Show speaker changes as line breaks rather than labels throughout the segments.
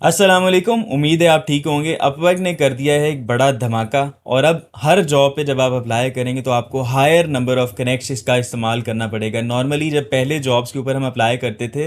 अस्सलामुअलैकुम। उम्मीद है आप ठीक होंगे। अपवर्क ने कर दिया है एक बड़ा धमाका और अब हर जॉब पे जब आप अप्लाई करेंगे तो आपको हायर नंबर ऑफ़ कनेक्ट्स इसका इस्तेमाल करना पड़ेगा। नॉर्मली जब पहले जॉब्स के ऊपर हम अप्लाई करते थे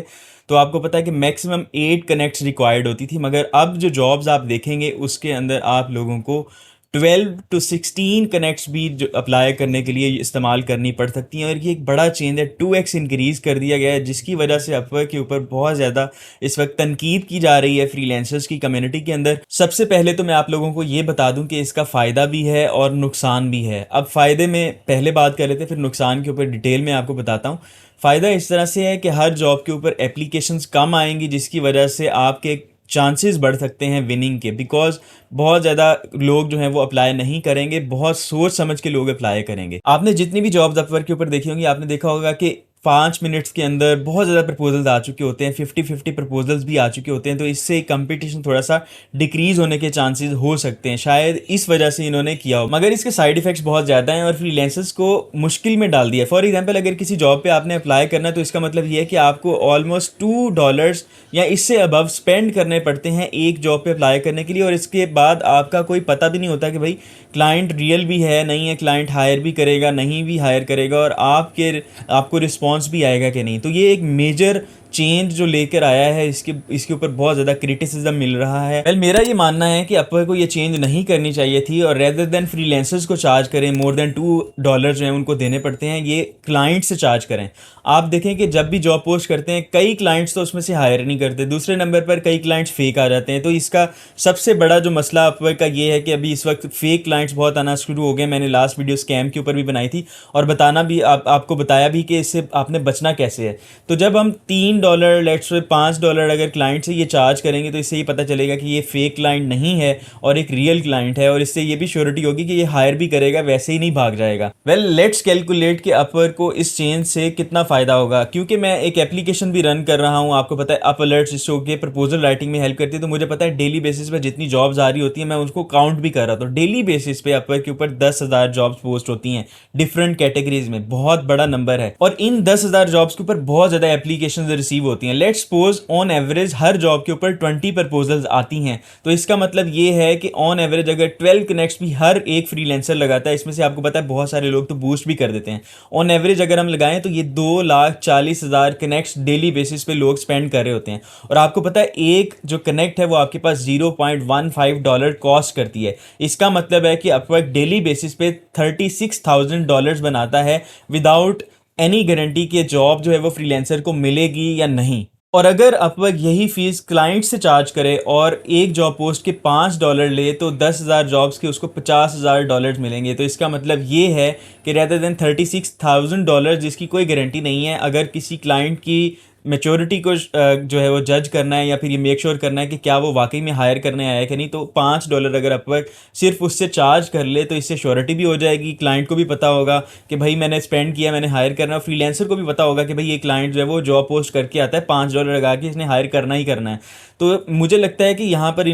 तो आपको पता है कि मैक्सिमम 8 कनेक्ट्स रिक्वायर्ड होती थी, मगर अब जो जॉब्स आप देखेंगे उसके अंदर आप लोगों को 12 to 16 कनेक्ट्स भी जो अप्लाई करने के लिए इस्तेमाल करनी पड़ सकती हैं। और ये एक बड़ा चेंज है, 2x इंक्रीज़ कर दिया गया है, जिसकी वजह से अपवर्क के ऊपर बहुत ज़्यादा इस वक्त तनकीद की जा रही है फ्रीलांसर्स की कम्युनिटी के अंदर। सबसे पहले तो मैं आप लोगों को ये बता दूं कि इसका फ़ायदा भी है और नुकसान भी है। अब फ़ायदे में पहले बात कर लेते हैं, फिर नुकसान के ऊपर डिटेल में आपको बताता हूँ। फ़ायदा इस तरह से है कि हर जॉब के ऊपर एप्लीकेशंस कम आएंगी, जिसकी वजह से आपके चांसेस बढ़ सकते हैं विनिंग के, बिकॉज बहुत ज़्यादा लोग जो हैं वो अप्लाई नहीं करेंगे, बहुत सोच समझ के लोग अप्लाई करेंगे। आपने जितनी भी जॉब्स अपवर्क के ऊपर देखी होंगी, आपने देखा होगा कि 5 मिनट्स के अंदर बहुत ज़्यादा प्रपोजल्स आ चुके होते हैं, 50-50 प्रपोजल्स भी आ चुके होते हैं। तो इससे कंपटीशन थोड़ा सा डिक्रीज़ होने के चांसेस हो सकते हैं, शायद इस वजह से इन्होंने किया हो। मगर इसके साइड इफ़ेक्ट्स बहुत ज़्यादा हैं और फ्रीलांसर्स को मुश्किल में डाल दिया। फॉर एग्जांपल, अगर किसी जॉब पे आपने अप्लाई करना है तो इसका मतलब ये है कि आपको ऑलमोस्ट $2 या इससे अबव स्पेंड करने पड़ते हैं एक जॉब पे अप्लाई करने के लिए। और इसके बाद आपका कोई पता भी नहीं होता कि भाई क्लाइंट रियल भी है नहीं है, क्लाइंट हायर भी करेगा नहीं भी हायर करेगा, और आपको रिस्पॉन्स भी आएगा कि नहीं। तो ये एक मेजर चेंज जो लेकर आया है, इसके ऊपर बहुत ज़्यादा क्रिटिसिज्म मिल रहा है। वेल, मेरा ये मानना है कि अपवर्क को ये चेंज नहीं करनी चाहिए थी, और रेदर देन फ्रीलांसर्स को चार्ज करें मोर देन $2 जो है उनको देने पड़ते हैं, ये क्लाइंट से चार्ज करें। आप देखें कि जब भी जॉब पोस्ट करते हैं कई क्लाइंट्स तो उसमें से हायर नहीं करते, दूसरे नंबर पर कई क्लाइंट्स फेक आ जाते हैं। तो इसका सबसे बड़ा जो मसला अपवर्क का ये है कि अभी इस वक्त फेक क्लाइंट्स बहुत आना शुरू हो गए। मैंने लास्ट वीडियो स्कैम के ऊपर भी बनाई थी और बताना भी आपको बताया भी कि इससे आपने बचना कैसे है। तो जब हम $3 लेट्स से $5 अगर क्लाइंट से ये चार्ज करेंगे तो इससे ये पता चलेगा कि ये फेक क्लाइंट नहीं है और एक रियल क्लाइंट है, और इससे ये भी श्योरिटी होगी कि ये हायर भी करेगा, वैसे ही नहीं भाग जाएगा। वेल, लेट्स कैलकुलेट कि अपवर्क को इस चेंज से कितना फ़ायदा होगा। क्योंकि मैं एक एप्लीकेशन भी रन कर रहा हूँ, आपको पता है अप अलर्ट्स, जिसको कि प्रपोजल राइटिंग में हेल्प करती है। तो मुझे पता है डेली बेसिस पे जितनी जॉब्स आ रही होती हैं मैं उसको काउंट भी कर रहा था। तो डेली बेसिस पे अपवर्क के ऊपर 10,000 जॉब्स पोस्ट होती हैं डिफरेंट कैटेगरीज में, बहुत बड़ा नंबर है। और इन 10,000 जॉब्स के ऊपर बहुत ज़्यादा एप्लीकेशन रिसीव होती हैं। Let's suppose on average her job के ऊपर 20 प्रपोजल्स आती हैं। तो इसका मतलब ये है कि ऑन एवरेज अगर 12 कनेक्ट्स भी हर एक फ्रीलांसर लगाता है, इसमें से आपको पता है बहुत सारे लोग तो बूस्ट भी कर देते हैं, ऑन एवरेज अगर हम लगाएं तो ये 2,40,000 कनेक्ट्स डेली बेसिस पे लोग स्पेंड कर रहे होते हैं। और आपको पता है एक जो कनेक्ट है वो आपके पास $0.15 कॉस्ट करती है। इसका मतलब है कि अपवर्क डेली बेसिस पे $36,000 बनाता है विदाउट एनी गारंटी कि जॉब जो है वो फ्रीलांसर को मिलेगी या नहीं। और अगर अपवर्क यही फीस क्लाइंट से चार्ज करे और एक जॉब पोस्ट के $5 ले तो 10,000 जॉब्स के उसको $50,000 मिलेंगे। तो इसका मतलब ये है कि रेदर देन $36,000 जिसकी कोई गारंटी नहीं है, अगर किसी क्लाइंट की मेच्योरिटी को जो है वो जज करना है या फिर ये मेक श्योर करना है कि क्या वो वाकई में हायर करने आया है कि नहीं, तो $5 अगर अपवर्क सिर्फ उससे चार्ज कर ले तो इससे श्योरिटी भी हो जाएगी, क्लाइंट को भी पता होगा कि भाई मैंने स्पेंड किया, मैंने हायर करना है। फ्रीलांसर को भी पता होगा कि भाई ये क्लाइंट जो है वो जॉब पोस्ट करके आता है, $5 लगा के इसने हायर करना ही करना है। तो मुझे लगता है कि यहाँ पर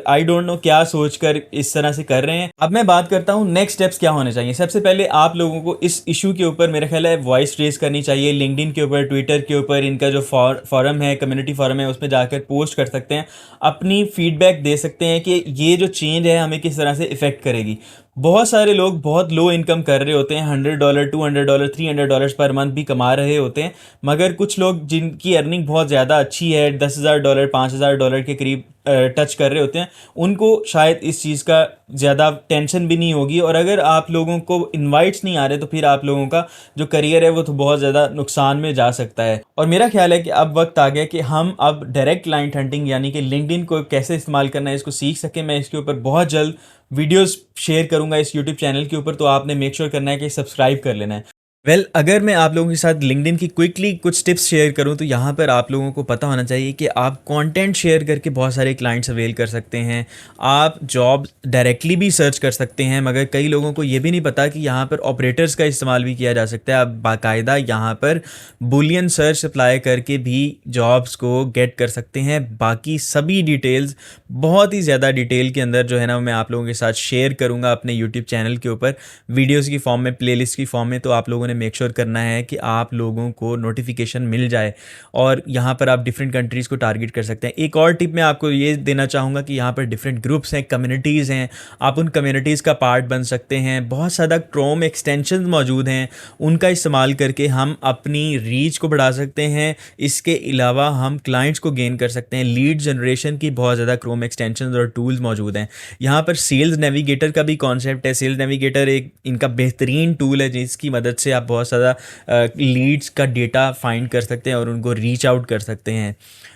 आई डोंट नो क्या सोच कर इस तरह से कर रहे हैं। अब मैं बात करता हूँ नेक्स्ट स्टेप्स क्या होने चाहिए। सबसे पहले आप लोगों को इस इशू के ऊपर मेरा ख्याल है वॉइस रेज करनी चाहिए। लिंक्डइन के ऊपर, ट्विटर के ऊपर इनका जो फॉरम है, कम्युनिटी फॉरम है, उसमें जाकर पोस्ट कर सकते हैं, अपनी फीडबैक दे सकते हैं कि ये जो चेंज है हमें किस तरह से इफेक्ट करेगी। बहुत सारे लोग बहुत लो इनकम कर रहे होते हैं, $100, $200, $300 पर मंथ भी कमा रहे होते हैं, मगर कुछ लोग जिनकी अर्निंग बहुत ज़्यादा अच्छी है, $10,000 $5,000 के करीब टच कर रहे होते हैं, उनको शायद इस चीज़ का ज़्यादा टेंशन भी नहीं होगी। और अगर आप लोगों को इनवाइट्स नहीं आ रहे तो फिर आप लोगों का जो करियर है वो तो बहुत ज़्यादा नुकसान में जा सकता है। और मेरा ख्याल है कि अब वक्त आ गया कि हम अब डायरेक्ट क्लाइंट हंटिंग यानी कि लिंक्डइन को कैसे इस्तेमाल करना है इसको सीख सकें। मैं इसके ऊपर बहुत जल्द वीडियोस शेयर करूंगा इस यूट्यूब चैनल के ऊपर, तो आपने मेक श्योर करना है कि सब्सक्राइब कर लेना है। वेल, अगर मैं आप लोगों के साथ लिंक्डइन की क्विकली कुछ टिप्स शेयर करूं तो यहाँ पर आप लोगों को पता होना चाहिए कि आप कंटेंट शेयर करके बहुत सारे क्लाइंट्स अवेल कर सकते हैं। आप जॉब डायरेक्टली भी सर्च कर सकते हैं, मगर कई लोगों को ये भी नहीं पता कि यहाँ पर ऑपरेटर्स का इस्तेमाल भी किया जा सकता है। आप बाकायदा यहाँ पर बुलियन सर्च अप्लाई करके भी जॉब्स को गेट कर सकते हैं। बाकी सभी डिटेल्स बहुत ही ज़्यादा डिटेल के अंदर जो है ना मैं आप लोगों के साथ शेयर करूँगा अपने यूट्यूब चैनल के ऊपर वीडियोज़ की फॉर्म में, प्लेलिस्ट की फॉर्म में। तो आप लोगों ने आपने मेक श्योर करना है कि आप लोगों को नोटिफिकेशन मिल जाए और यहाँ पर आप डिफरेंट कंट्रीज़ को टारगेट कर सकते हैं। एक और टिप मैं आपको ये देना चाहूँगा कि यहाँ पर डिफरेंट ग्रुप्स हैं, कम्युनिटीज़ हैं, आप उन कम्युनिटीज़ का पार्ट बन सकते हैं। बहुत ज़्यादा क्रोम एक्सटेंशन मौजूद हैं, उनका इस्तेमाल करके हम अपनी रीच को बढ़ा सकते हैं। इसके अलावा हम क्लाइंट्स को गेन कर सकते हैं। लीड जनरेशन की बहुत ज़्यादा क्रोम एक्सटेंशन और टूल्स मौजूद हैं। यहाँ पर सेल्स नेविगेटर का भी कॉन्सेप्ट है। सेल्स नेविगेटर एक इनका बेहतरीन टूल है जिसकी मदद से आप बहुत ज़्यादा लीड्स का डेटा फाइंड कर सकते हैं और उनको रीच आउट कर सकते हैं।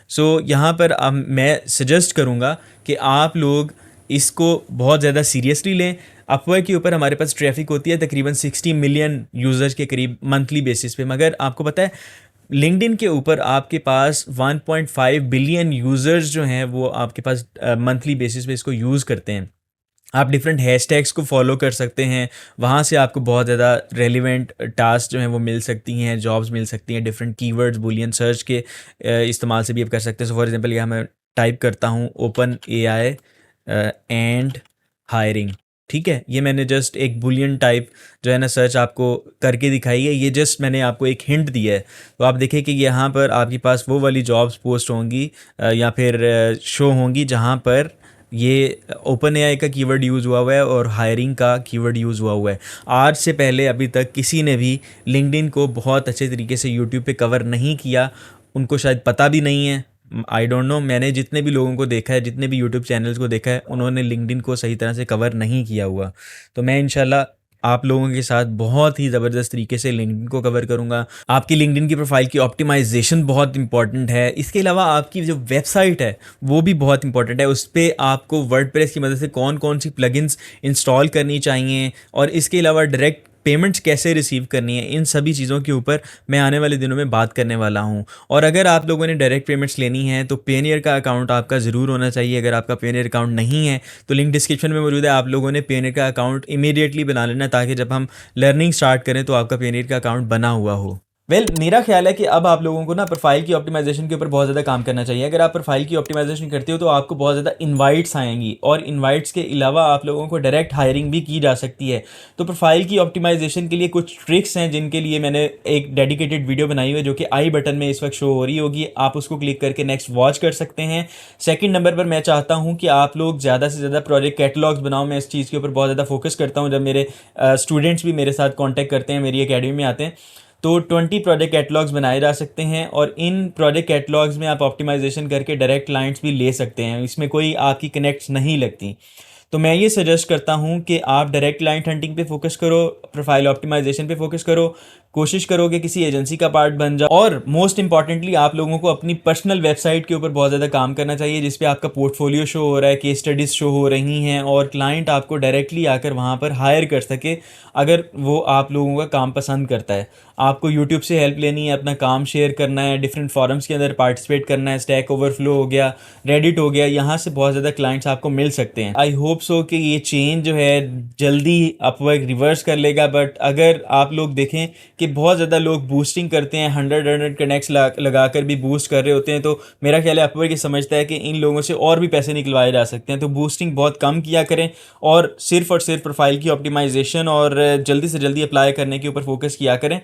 सो यहाँ पर मैं सजेस्ट करूँगा कि आप लोग इसको बहुत ज़्यादा सीरियसली लें। अपवर्क के ऊपर हमारे पास ट्रैफिक होती है तकरीबन 60 मिलियन यूज़र्स के करीब मंथली बेसिस पे, मगर आपको पता है लिंक्डइन के ऊपर आपके पास 1.5 बिलियन यूज़र्स जो हैं वो आपके पास मंथली बेसिस पे इसको यूज़ करते हैं। आप डिफरेंट हैशटैग्स को फॉलो कर सकते हैं, वहाँ से आपको बहुत ज़्यादा रेलिवेंट टास्क जो हैं वो मिल सकती हैं, जॉब्स मिल सकती हैं। डिफरेंट कीवर्ड्स बूलियन सर्च के इस्तेमाल से भी आप कर सकते हैं। सो फॉर एग्जांपल यहाँ मैं टाइप करता हूँ ओपन एआई एंड हायरिंग, ठीक है। ये मैंने जस्ट एक बुलियन टाइप जो है ना सर्च आपको करके दिखाई है। ये जस्ट मैंने आपको एक हिंट दिया है। तो आप देखें कि यहाँ पर आपके पास वो वाली जॉब्स पोस्ट होंगी या फिर शो होंगी जहाँ पर ये ओपन एआई का कीवर्ड यूज़ हुआ हुआ है और हायरिंग का कीवर्ड यूज़ हुआ हुआ है। आज से पहले अभी तक किसी ने भी लिंक्डइन को बहुत अच्छे तरीके से यूट्यूब पे कवर नहीं किया, उनको शायद पता भी नहीं है। आई डोंट नो, मैंने जितने भी लोगों को देखा है, जितने भी यूट्यूब चैनल्स को देखा है, उन्होंने लिंक्डइन को सही तरह से कवर नहीं किया हुआ। तो मैं इंशाल्लाह आप लोगों के साथ बहुत ही ज़बरदस्त तरीके से लिंक्डइन को कवर करूंगा। आपकी लिंक्डइन की प्रोफाइल की ऑप्टिमाइजेशन बहुत इंपॉर्टेंट है। इसके अलावा आपकी जो वेबसाइट है वो भी बहुत इंपॉर्टेंट है। उस पर आपको वर्डप्रेस की मदद से कौन कौन सी प्लगइन्स इंस्टॉल करनी चाहिए और इसके अलावा डायरेक्ट पेमेंट्स कैसे रिसीव करनी है, इन सभी चीज़ों के ऊपर मैं आने वाले दिनों में बात करने वाला हूं। और अगर आप लोगों ने डायरेक्ट पेमेंट्स लेनी है तो पेनियर का अकाउंट आपका ज़रूर होना चाहिए। अगर आपका पेनियर अकाउंट नहीं है तो लिंक डिस्क्रिप्शन में मौजूद है, आप लोगों ने पेनियर का अकाउंट इमीडिएटली बना लेना ताकि जब हम लर्निंग स्टार्ट करें तो आपका पेनियर का अकाउंट बना हुआ हो। मेरा ख्याल है कि अब आप लोगों को ना प्रोफाइल की ऑप्टिमाइजेशन के ऊपर बहुत ज़्यादा काम करना चाहिए। अगर आप प्रोफाइल की ऑप्टिमाइजेशन करते हो तो आपको बहुत ज़्यादा इनवाइट्स आएंगी और इनवाइट्स के अलावा आप लोगों को डायरेक्ट हायरिंग भी की जा सकती है। तो प्रोफाइल की ऑप्टिमाइजेशन के लिए कुछ ट्रिक्स हैं जिनके लिए मैंने एक डेडिकेटेड वीडियो बनाई हुई है जो कि आई बटन में इस वक्त शो हो रही होगी, आप उसको क्लिक करके नेक्स्ट वॉच कर सकते हैं। सेकंड नंबर पर मैं चाहता हूँ कि आप लोग ज़्यादा से ज़्यादा प्रोजेक्ट कैटलॉग्स बनाओ। मैं इस चीज़ के ऊपर बहुत ज़्यादा फोकस करता हूँ। जब मेरे स्टूडेंट्स भी मेरे साथ कॉन्टैक्ट करते हैं, मेरी अकेडमी में आते हैं, तो 20 प्रोजेक्ट कैटलॉग्स बनाए जा सकते हैं और इन प्रोजेक्ट कैटलॉग्स में आप ऑप्टिमाइजेशन करके डायरेक्ट क्लाइंट्स भी ले सकते हैं। इसमें कोई आपकी कनेक्ट्स नहीं लगती। तो मैं ये सजेस्ट करता हूँ कि आप डायरेक्ट क्लाइंट हंटिंग पे फोकस करो, प्रोफाइल ऑप्टिमाइजेशन पे फोकस करो, कोशिश करो कि किसी एजेंसी का पार्ट बन जाओ और मोस्ट इंपॉर्टेंटली आप लोगों को अपनी पर्सनल वेबसाइट के ऊपर बहुत ज़्यादा काम करना चाहिए जिस पे आपका पोर्टफोलियो शो हो रहा है, केस स्टडीज़ शो हो रही हैं और क्लाइंट आपको डायरेक्टली आकर वहाँ पर हायर कर सके अगर वो आप लोगों का काम पसंद करता है। आपको यूट्यूब से हेल्प लेनी है, अपना काम शेयर करना है, डिफरेंट फॉरम्स के अंदर पार्टिसिपेट करना है, स्टैक ओवरफ्लो हो गया, रेडिट हो गया, यहाँ से बहुत ज़्यादा क्लाइंट्स आपको मिल सकते हैं। आई होप सो कि ये चेंज जो है जल्दी अपवर्क रिवर्स कर लेगा। बट अगर आप लोग देखें कि बहुत ज़्यादा लोग बूस्टिंग करते हैं, 100 कनेक्ट्स लगा कर भी बूस्ट कर रहे होते हैं, तो मेरा ख्याल है अपवर्क ये समझता है कि इन लोगों से और भी पैसे निकलवाए जा सकते हैं। तो बूस्टिंग बहुत कम किया करें और सिर्फ प्रोफाइल की ऑप्टिमाइजेशन और जल्दी से जल्दी अप्लाई करने के ऊपर फोकस किया करें।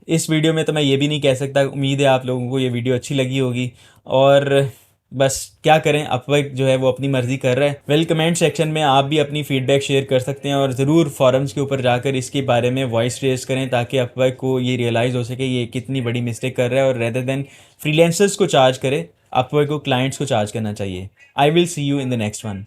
इस वीडियो में तो मैं ये भी नहीं कह सकता, उम्मीद है आप लोगों को ये वीडियो अच्छी लगी होगी और बस क्या करें, अपवर्क जो है वो अपनी मर्जी कर रहा है। कमेंट सेक्शन में आप भी अपनी फीडबैक शेयर कर सकते हैं और ज़रूर फॉरम्स के ऊपर जाकर इसके बारे में वॉइस रेज करें ताकि अपवर्क को ये रियलाइज़ हो सके ये कितनी बड़ी मिस्टेक कर रहा है और रेदर देन फ्रीलांसर्स को चार्ज करे, अपवर्क को क्लाइंट्स को चार्ज करना चाहिए। I will see you in the next one.